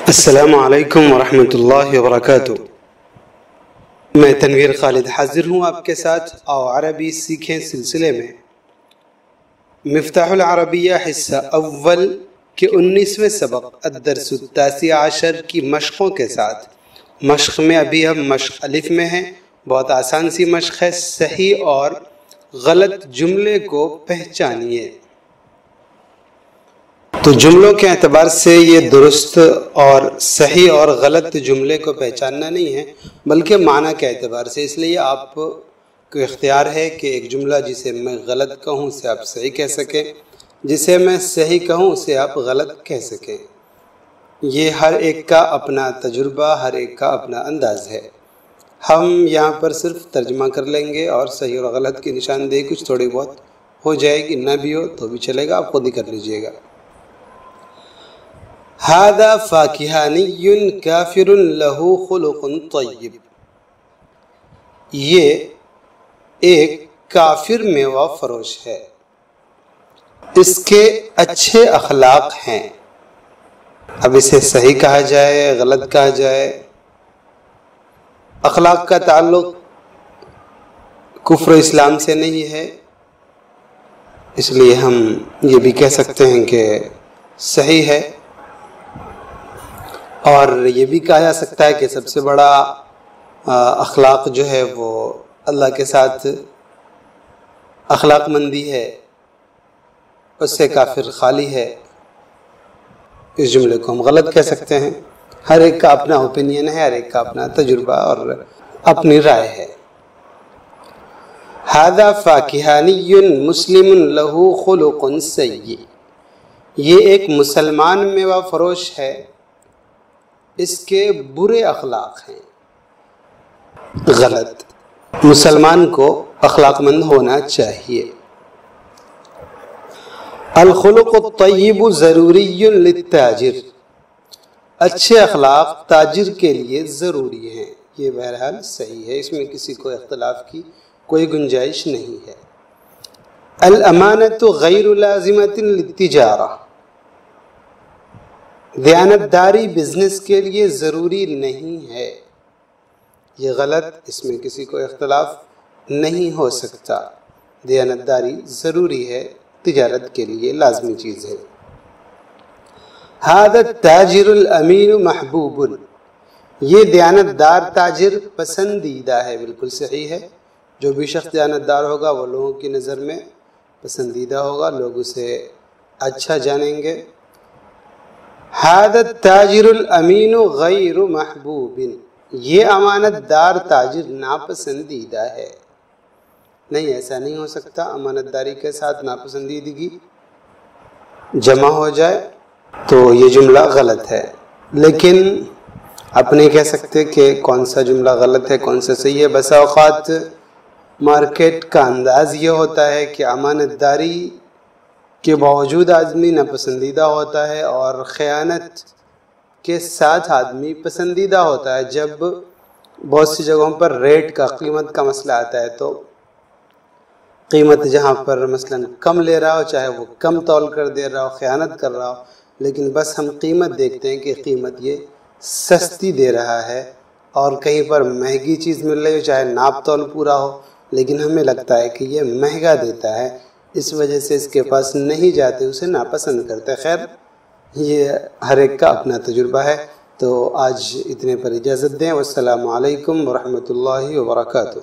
السلام علیکم ورحمۃ اللہ وبرکاتہ۔ میں تنویر خالد حاضر ہوں آپ کے ساتھ عربی سیکھیں سلسلے میں مفتاح العربیہ حصہ اول کے 19ویں سبق الدرس التاسع عشر کی مشقوں کے ساتھ۔ مشق میں ابھی ہم مشق الف میں ہیں، بہت آسان سی مشق ہے۔ صحیح اور غلط جملے کو پہچانیے۔ تو جملوں کے اعتبار سے یہ درست اور صحیح اور غلط جملے کو پہچاننا نہیں ہے، بلکہ معنی کے اعتبار سے۔ اس لیے آپ کو اختیار ہے کہ ایک جملہ جسے میں غلط کہوں اسے آپ صحیح کہہ سکیں، جسے میں صحیح کہوں اسے آپ غلط کہہ سکیں۔ یہ ہر ایک کا اپنا تجربہ، ہر ایک کا اپنا انداز ہے۔ ہم یہاں پر صرف ترجمہ کر لیں گے اور صحیح اور غلط کی نشاندہی کچھ تھوڑی بہت ہو جائے گی، نہ بھی ہو تو بھی چلے گا، آپ خود ہی کر لیجئے گا۔ هذا فاکہانی کافر لہ خلق طیب، یہ ایک کافر میوہ فروش ہے، اس کے اچھے اخلاق ہیں۔ اب اسے صحیح کہا جائے غلط کہا جائے، اخلاق کا تعلق کفر و اسلام سے نہیں ہے، اس لیے ہم یہ بھی کہہ سکتے ہیں کہ صحیح ہے۔ اور یہ بھی کہا جا سکتا ہے کہ سب سے بڑا اخلاق جو ہے وہ اللہ کے ساتھ اخلاق مندی ہے، اس سے کافر خالی ہے۔ اس جملے کو ہم غلط کہہ سکتے ہیں۔ ہر ایک کا اپنا اوپینین ہے، ہر ایک کا اپنا تجربہ اور اپنی رائے ہے۔ هذا فاکہانی مسلم لہ خلق سیء، یہ ایک مسلمان میوہ فروش ہے، اس کے برے اخلاق ہیں۔ غلط، مسلمان کو اخلاق مند ہونا چاہیے۔ الخلق الطیب ضروری للتاجر، اچھے اخلاق تاجر کے لیے ضروری ہیں۔ یہ بہرحال صحیح ہے، اس میں کسی کو اختلاف کی کوئی گنجائش نہیں ہے۔ الامانۃ غیر لازمۃ للتجارہ، دیانتداری بزنس کے لیے ضروری نہیں ہے۔ یہ غلط، اس میں کسی کو اختلاف نہیں ہو سکتا۔ دیانتداری ضروری ہے، تجارت کے لیے لازمی چیز ہے۔ هذا التاجر الامین محبوب، یہ دیانتدار تاجر پسندیدہ ہے۔ بالکل صحیح ہے، جو بھی شخص دیانتدار ہوگا وہ لوگوں کی نظر میں پسندیدہ ہوگا، لوگ اسے اچھا جانیں گے۔ هذا التاجر الامین غیر محبوب، یہ امانت دار تاجر ناپسندیدہ ہے۔ نہیں، ایسا نہیں ہو سکتا امانت داری کے ساتھ ناپسندیدگی جمع ہو جائے، تو یہ جملہ غلط ہے۔ لیکن آپ نہیں کہہ سکتے کہ کون سا جملہ غلط ہے کون سا صحیح ہے۔ بسا اوقات مارکیٹ کا انداز یہ ہوتا ہے کہ امانت داری کے باوجود آدمی ناپسندیدہ ہوتا ہے اور خیانت کے ساتھ آدمی پسندیدہ ہوتا ہے۔ جب بہت سی جگہوں پر ریٹ کا، قیمت کا مسئلہ آتا ہے تو قیمت جہاں پر مثلا کم لے رہا ہو، چاہے وہ کم تول کر دے رہا ہو، خیانت کر رہا ہو، لیکن بس ہم قیمت دیکھتے ہیں کہ قیمت یہ سستی دے رہا ہے، اور کہیں پر مہنگی چیز مل رہی ہو چاہے ناپ تول پورا ہو، لیکن ہمیں لگتا ہے کہ یہ مہنگا دیتا ہے، اس وجہ سے اس کے پاس نہیں جاتے، اسے ناپسند کرتے۔ خیر، یہ ہر ایک کا اپنا تجربہ ہے۔ تو آج اتنے پر اجازت دیں۔ والسلام علیکم ورحمۃ اللہ وبرکاتہ۔